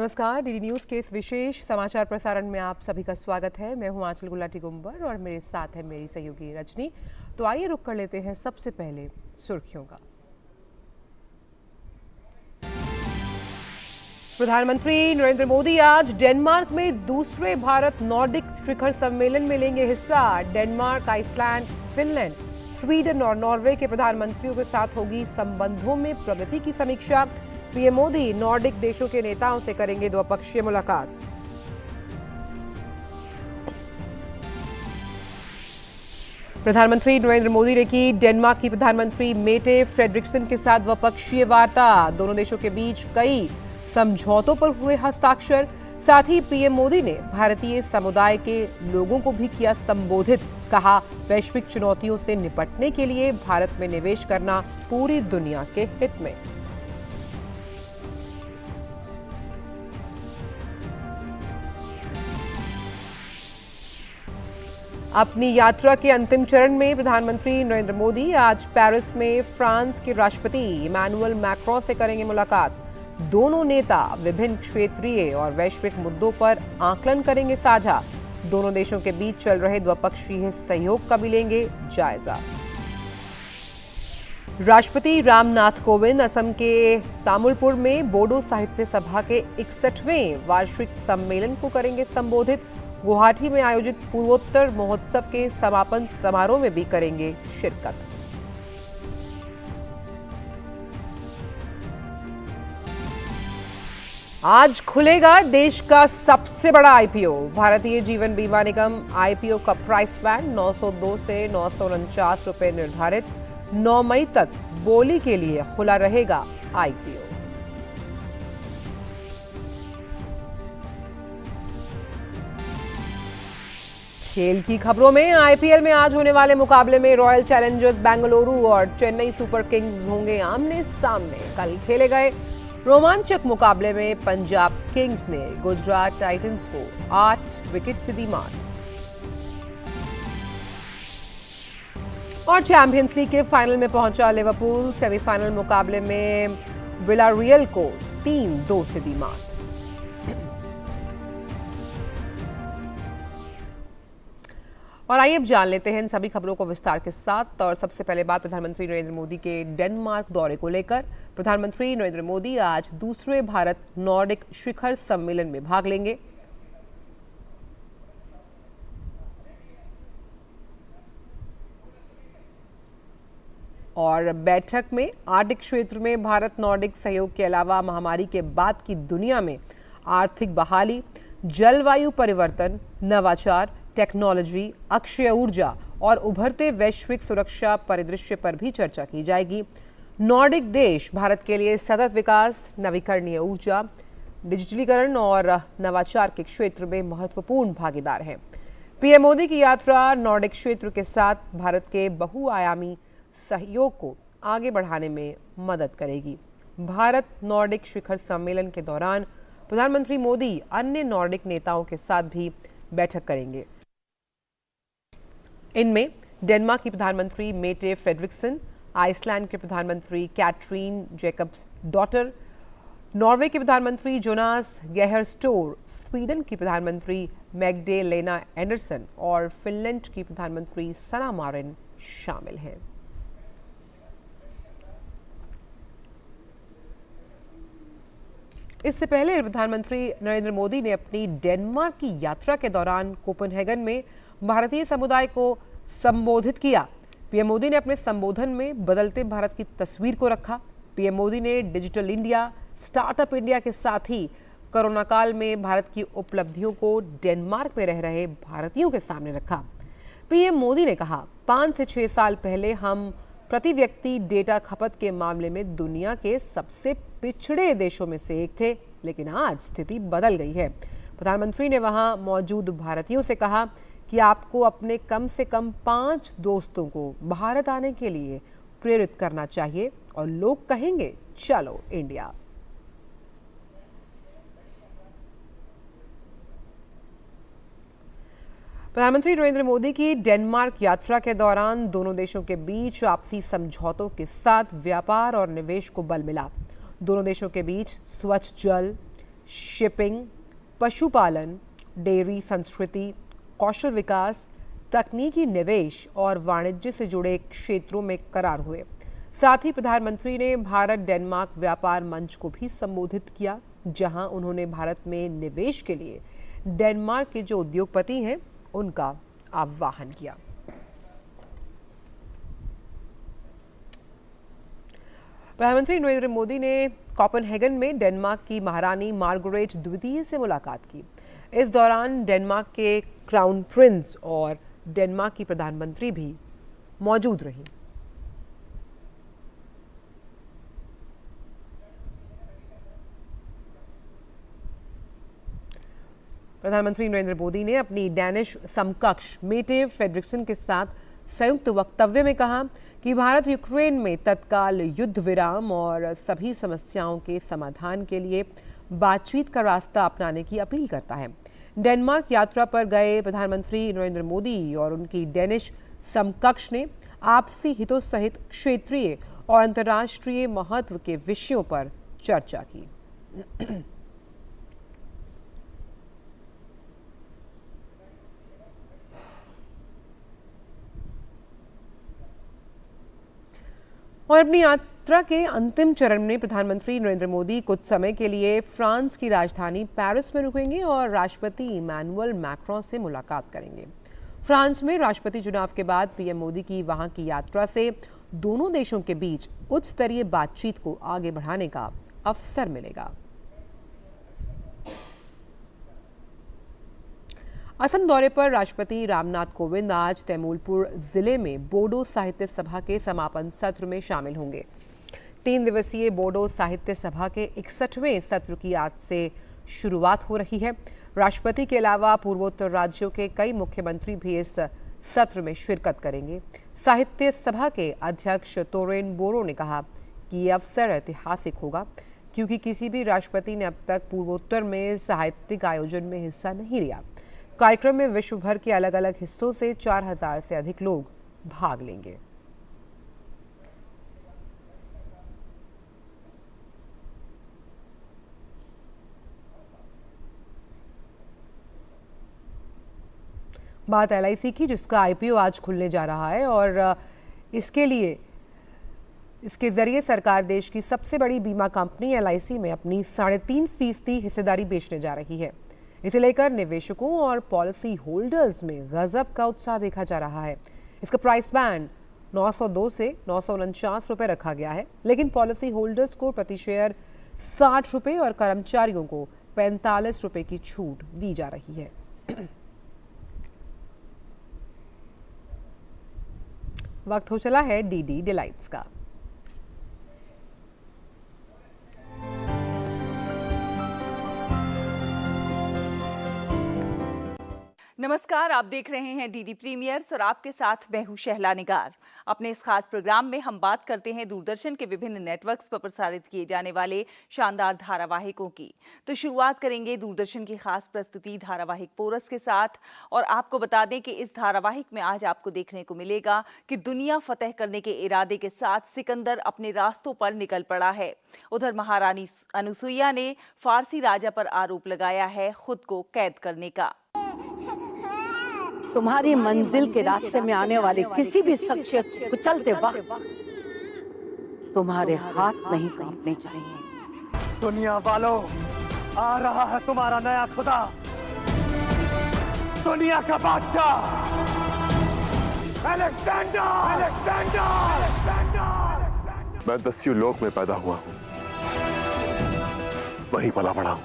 नमस्कार, DD news के इस विशेष समाचार प्रसारण में आप सभी का स्वागत है। मैं हूं आंचल गुलाटी गुंबर और मेरे साथ है मेरी सहयोगी रजनी। तो आइए रुक कर लेते हैं सबसे पहले सुर्खियों का। प्रधानमंत्री नरेंद्र मोदी आज डेनमार्क में दूसरे भारत नॉर्डिक शिखर सम्मेलन में लेंगे हिस्सा। डेनमार्क, आइसलैंड, फिनलैंड, स्वीडन और नॉर्वे के प्रधानमंत्रियों के साथ होगी संबंधों में प्रगति की समीक्षा। पीएम मोदी नॉर्डिक देशों के नेताओं से करेंगे द्विपक्षीय मुलाकात। प्रधानमंत्री नरेंद्र मोदी ने की डेनमार्क की प्रधानमंत्री मेटे फ्रेडरिक्सन के साथ द्विपक्षीय वार्ता। दोनों देशों के बीच कई समझौतों पर हुए हस्ताक्षर। साथ ही पीएम मोदी ने भारतीय समुदाय के लोगों को भी किया संबोधित। कहा, वैश्विक चुनौतियों से निपटने के लिए भारत में निवेश करना पूरी दुनिया के हित में। अपनी यात्रा के अंतिम चरण में प्रधानमंत्री नरेंद्र मोदी आज पेरिस में फ्रांस के राष्ट्रपति इमैनुअल मैक्रों से करेंगे मुलाकात। दोनों नेता विभिन्न क्षेत्रीय और वैश्विक मुद्दों पर आकलन करेंगे साझा। दोनों देशों के बीच चल रहे द्विपक्षीय सहयोग का भी लेंगे जायजा। राष्ट्रपति रामनाथ कोविंद असम के तामुलपुर में बोडो साहित्य सभा के 61वें वार्षिक सम्मेलन को करेंगे संबोधित। गुवाहाटी में आयोजित पूर्वोत्तर महोत्सव के समापन समारोह में भी करेंगे शिरकत। आज खुलेगा देश का सबसे बड़ा आईपीओ। भारतीय जीवन बीमा निगम आईपीओ का प्राइस बैंड 902 से 949 रुपए निर्धारित। 9 मई तक बोली के लिए खुला रहेगा आईपीओ। खेल की खबरों में आईपीएल में आज होने वाले मुकाबले में रॉयल चैलेंजर्स बेंगलुरु और चेन्नई सुपर किंग्स होंगे आमने सामने। कल खेले गए रोमांचक मुकाबले में पंजाब किंग्स ने गुजरात टाइटंस को 8 विकेट से दी मात। और चैंपियंस लीग के फाइनल में पहुंचा लिवरपूल। सेमीफाइनल मुकाबले में विलारियल को 3-2 से दी मात। और आइए अब जान लेते हैं इन सभी खबरों को विस्तार के साथ। और सबसे पहले बात प्रधानमंत्री नरेंद्र मोदी के डेनमार्क दौरे को लेकर। प्रधानमंत्री नरेंद्र मोदी आज दूसरे भारत नॉर्डिक शिखर सम्मेलन में भाग लेंगे। और बैठक में आर्कटिक क्षेत्र में भारत नॉर्डिक सहयोग के अलावा महामारी के बाद की दुनिया में आर्थिक बहाली, जलवायु परिवर्तन, नवाचार, टेक्नोलॉजी, अक्षय ऊर्जा और उभरते वैश्विक सुरक्षा परिदृश्य पर भी चर्चा की जाएगी। नॉर्डिक देश भारत के लिए सतत विकास, नवीकरणीय ऊर्जा, डिजिटलीकरण और नवाचार के क्षेत्र में महत्वपूर्ण भागीदार हैं। पीएम मोदी की यात्रा नॉर्डिक क्षेत्र के साथ भारत के बहुआयामी सहयोग को आगे बढ़ाने में मदद करेगी। भारत नॉर्डिक शिखर सम्मेलन के दौरान प्रधानमंत्री मोदी अन्य नॉर्डिक नेताओं के साथ भी बैठक करेंगे। इनमें डेनमार्क की प्रधानमंत्री मेटे फ्रेडरिक्सन, आइसलैंड के प्रधानमंत्री कैटरीन जैकब्स डॉटर, नॉर्वे के प्रधानमंत्री जोनास गेहर स्टोर, स्वीडन की प्रधानमंत्री मैग्डेलेना एंडरसन और फिनलैंड की प्रधानमंत्री सना मारिन शामिल हैं। इससे पहले प्रधानमंत्री नरेंद्र मोदी ने अपनी डेनमार्क की यात्रा के दौरान कोपेनहेगन में भारतीय समुदाय को संबोधित किया। पीएम मोदी ने अपने संबोधन में बदलते भारत की तस्वीर को रखा। पीएम मोदी ने डिजिटल इंडिया, स्टार्टअप इंडिया के साथ ही कोरोना काल में भारत की उपलब्धियों को डेनमार्क में रह रहे भारतीयों के सामने रखा। पीएम मोदी ने कहा, 5 से 6 साल पहले हम प्रति व्यक्ति डेटा खपत के मामले में दुनिया के सबसे पिछड़े देशों में से एक थे, लेकिन आज स्थिति बदल गई है। प्रधानमंत्री ने वहां मौजूद भारतीयों से कहा कि आपको अपने कम से कम 5 दोस्तों को भारत आने के लिए प्रेरित करना चाहिए और लोग कहेंगे, चलो इंडिया। प्रधानमंत्री नरेंद्र मोदी की डेनमार्क यात्रा के दौरान दोनों देशों के बीच आपसी समझौतों के साथ व्यापार और निवेश को बल मिला। दोनों देशों के बीच स्वच्छ जल, शिपिंग, पशुपालन, डेयरी संस्कृति, कौशल विकास, तकनीकी निवेश और वाणिज्य से जुड़े क्षेत्रों में करार हुए। साथ ही प्रधानमंत्री ने भारत डेनमार्क व्यापार मंच को भी संबोधित किया, जहां उन्होंने भारत में निवेश के लिए डेनमार्क के जो उद्योगपति हैं उनका आह्वान किया। प्रधानमंत्री नरेंद्र मोदी ने कोपेनहेगन में डेनमार्क की महारानी मार्गरेट द्वितीय से मुलाकात की। इस दौरान डेनमार्क के क्राउन प्रिंस और डेनमार्क की प्रधानमंत्री भी मौजूद रहीं। प्रधानमंत्री नरेंद्र मोदी ने अपनी डैनिश समकक्ष मेटे फ्रेडरिक्सन के साथ संयुक्त वक्तव्य में कहा कि भारत यूक्रेन में तत्काल युद्ध विराम और सभी समस्याओं के समाधान के लिए बातचीत का रास्ता अपनाने की अपील करता है। डेनमार्क यात्रा पर गए प्रधानमंत्री नरेंद्र मोदी और उनकी डेनिश समकक्ष ने आपसी हितों सहित क्षेत्रीय और अंतर्राष्ट्रीय महत्व के विषयों पर चर्चा की। और अपनी यात्रा के अंतिम चरण में प्रधानमंत्री नरेंद्र मोदी कुछ समय के लिए फ्रांस की राजधानी पेरिस में रुकेंगे और राष्ट्रपति इमैनुअल मैक्रों से मुलाकात करेंगे। फ्रांस में राष्ट्रपति चुनाव के बाद पीएम मोदी की वहां की यात्रा से दोनों देशों के बीच उच्च स्तरीय बातचीत को आगे बढ़ाने का अवसर मिलेगा। असम दौरे पर राष्ट्रपति रामनाथ कोविंद आज तैमूलपुर जिले में बोडो साहित्य सभा के समापन सत्र में शामिल होंगे। 3 दिवसीय बोडो साहित्य सभा के 61वें सत्र की आज से शुरुआत हो रही है। राष्ट्रपति के अलावा पूर्वोत्तर राज्यों के कई मुख्यमंत्री भी इस सत्र में शिरकत करेंगे। साहित्य सभा के अध्यक्ष तोरेन बोरो ने कहा कि ये अवसर ऐतिहासिक होगा, क्योंकि किसी भी राष्ट्रपति ने अब तक पूर्वोत्तर में साहित्यिक आयोजन में हिस्सा नहीं लिया। कार्यक्रम में विश्व भर के अलग अलग हिस्सों से 4000 से अधिक लोग भाग लेंगे। बात LIC की, जिसका IPO आज खुलने जा रहा है और इसके जरिए सरकार देश की सबसे बड़ी बीमा कंपनी LIC में अपनी 3.5% हिस्सेदारी बेचने जा रही है। इसे लेकर निवेशकों और पॉलिसी होल्डर्स में गजब का उत्साह देखा जा रहा है। इसका प्राइस बैंड 902 से 949 रुपये रखा गया है, लेकिन पॉलिसी होल्डर्स को प्रति शेयर 60 रुपये और कर्मचारियों को 45 रुपये की छूट दी जा रही है। वक्त हो चला है DD डिलाइट्स का। नमस्कार, आप देख रहे हैं DD प्रीमियर्स और आपके साथ मैं हूं शहला निगार। अपने इस खास प्रोग्राम में हम बात करते हैं दूरदर्शन के विभिन्न नेटवर्क्स पर प्रसारित किए जाने वाले शानदार धारावाहिकों की। तो शुरुआत करेंगे दूरदर्शन की खास प्रस्तुति धारावाहिक पोरस के साथ। और आपको बता दें कि इस धारावाहिक में आज आपको देखने को मिलेगा कि दुनिया फतेह करने के इरादे के साथ सिकंदर अपने रास्तों पर निकल पड़ा है। उधर महारानी अनुसुईया ने फारसी राजा पर आरोप लगाया है खुद को कैद करने का। तुम्हारी मंजिल के रास्ते में आने वाले किसी भी शख्सियत को चलते वक्त तुम्हारे हाथ नहीं कांपने चाहिए। दुनिया वालों, आ रहा है तुम्हारा नया खुदा, दुनिया का बादशाह अलेक्जेंडर। मैं दस्यु लोक में पैदा हुआ हूँ, वहीं पला बड़ा हूँ,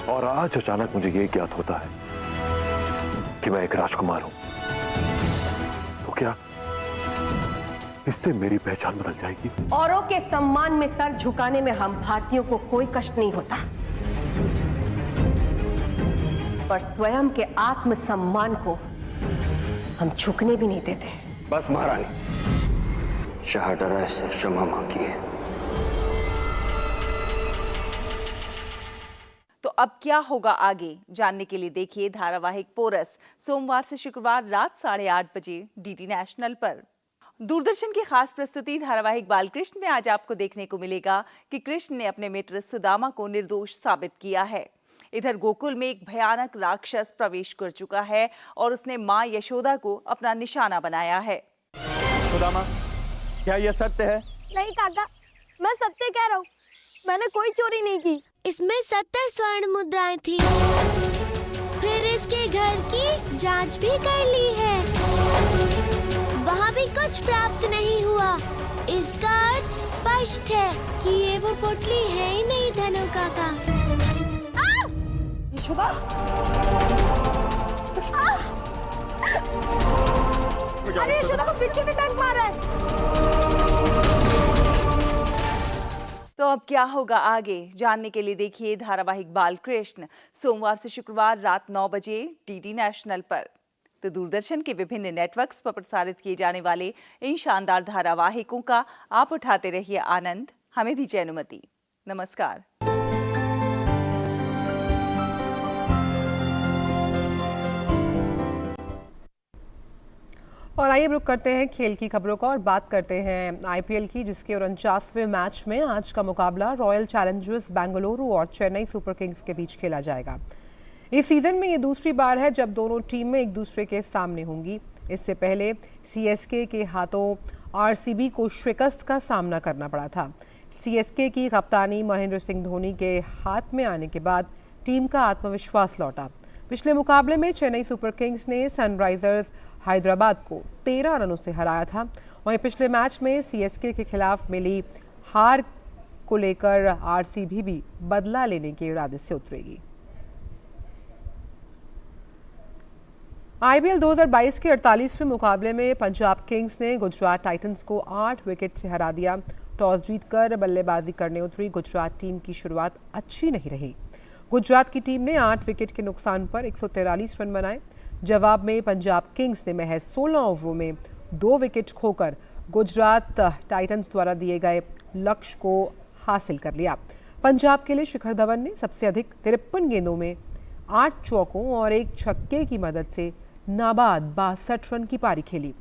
और आज अचानक मुझे ये ज्ञात होता है कि मैं एक राजकुमार हूं। तो क्या इससे मेरी पहचान बदल जाएगी? औरों के सम्मान में सर झुकाने में हम भारतीयों को कोई कष्ट नहीं होता, पर स्वयं के आत्मसम्मान को हम झुकने भी नहीं देते। बस महारानी, शाहदरा से क्षमा मांगी है। तो अब क्या होगा आगे जानने के लिए देखिए धारावाहिक पोरस सोमवार से शुक्रवार रात 8:30 बजे DD नेशनल पर। दूरदर्शन की खास प्रस्तुति धारावाहिक बालकृष्ण में आज आपको देखने को मिलेगा कि कृष्ण ने अपने मित्र सुदामा को निर्दोष साबित किया है। इधर गोकुल में एक भयानक राक्षस प्रवेश कर चुका है और उसने मां यशोदा को अपना निशाना बनाया है। सुदामा, क्या यह सत्य है? नहीं काका, मैं सत्य कह रहा हूँ, मैंने कोई चोरी नहीं की। इसमें 70 स्वर्ण मुद्राएं थी। फिर इसके घर की जांच भी कर ली है, वहाँ भी कुछ प्राप्त नहीं हुआ। इसका अर्थ स्पष्ट है कि ये वो पोटली है ही नहीं धनु काका। यशोदा, अरे यशोदा को पीछे भी टैंक मारा है। तो अब क्या होगा आगे जानने के लिए देखिए धारावाहिक बाल कृष्ण सोमवार से शुक्रवार रात 9 बजे डीडी नेशनल पर। तो दूरदर्शन के विभिन्न नेटवर्क्स पर प्रसारित किए जाने वाले इन शानदार धारावाहिकों का आप उठाते रहिए आनंद। हमें दीजिए अनुमति। नमस्कार। और आइए रुक करते हैं खेल की खबरों का और बात करते हैं आईपीएल की, जिसके 49वें मैच में आज का मुकाबला रॉयल चैलेंजर्स बेंगलुरु और चेन्नई सुपर किंग्स के बीच खेला जाएगा। इस सीजन में ये दूसरी बार है जब दोनों टीमें एक दूसरे के सामने होंगी। इससे पहले सीएसके के हाथों आरसीबी को शिकस्त का सामना करना पड़ा था। सीएसके की कप्तानी महेंद्र सिंह धोनी के हाथ में आने के बाद टीम का आत्मविश्वास लौटा। पिछले मुकाबले में चेन्नई सुपर किंग्स ने सनराइजर्स हैदराबाद को 13 रनों से हराया था। वहीं पिछले मैच में सीएसके के खिलाफ मिली हार को लेकर आरसीबी भी बदला लेने के इरादे से उतरेगी। आईपीएल 2022 के 48वें मुकाबले में पंजाब किंग्स ने गुजरात टाइटंस को 8 विकेट से हरा दिया। टॉस जीतकर बल्लेबाजी करने उतरी गुजरात टीम की शुरुआत अच्छी नहीं रही। गुजरात की टीम ने 8 विकेट के नुकसान पर 143 रन बनाए। जवाब में पंजाब किंग्स ने महज 16 ओवरों में 2 विकेट खोकर गुजरात टाइटंस द्वारा दिए गए लक्ष्य को हासिल कर लिया। पंजाब के लिए शिखर धवन ने सबसे अधिक 53 गेंदों में 8 चौकों और 1 छक्के की मदद से नाबाद 62 रन की पारी खेली,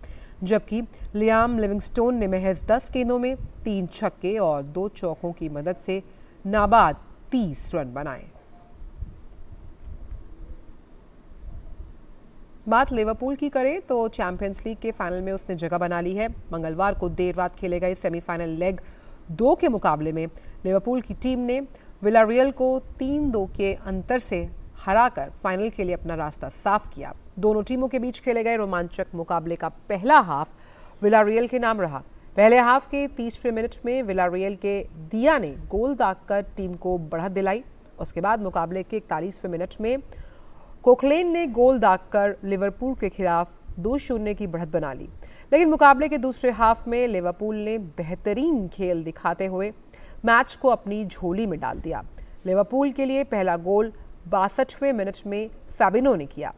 जबकि लियाम लिविंगस्टोन ने महज 10 गेंदों में 3 छक्के और 2 चौकों की मदद से नाबाद 30 रन बनाए। बात लिवरपूल की करें तो चैंपियंस लीग के फाइनल में उसने जगह बना ली है। मंगलवार को देर रात खेले गए सेमीफाइनल लेग 2 के मुकाबले में लिवरपूल की टीम ने विलारियल को 3-2 के अंतर से हराकर फाइनल के लिए अपना रास्ता साफ किया। दोनों टीमों के बीच खेले गए रोमांचक मुकाबले का पहला हाफ विलारियल के नाम रहा। पहले हाफ के 30वें मिनट में विलारियल के दिया ने गोल दागकर टीम को बढ़त दिलाई। उसके बाद मुकाबले के 41वें मिनट में कोकलेन ने गोल दागकर लिवरपूल के खिलाफ 2-0 की बढ़त बना ली। लेकिन मुकाबले के दूसरे हाफ में लिवरपूल ने बेहतरीन खेल दिखाते हुए मैच को अपनी झोली में डाल दिया। लिवरपूल के लिए पहला गोल 62वें मिनट में फैबिनो ने किया।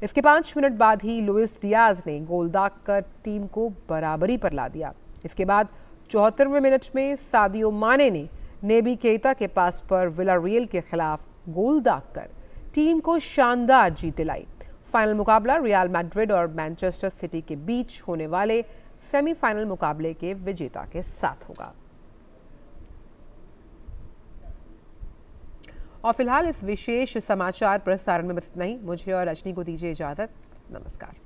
इसके 5 मिनट बाद ही लुइस डियाज ने गोल दागकर टीम को बराबरी पर ला दिया। इसके बाद 74वें मिनट में सादियो माने ने नेबी केइता के पास पर विलारियल के खिलाफ गोल दागकर टीम को शानदार जीत दिलाई। फाइनल मुकाबला रियल मैड्रिड और मैनचेस्टर सिटी के बीच होने वाले सेमीफाइनल मुकाबले के विजेता के साथ होगा। और फिलहाल इस विशेष समाचार प्रसारण में बस इतना ही। मुझे और रजनी को दीजिए इजाजत। नमस्कार।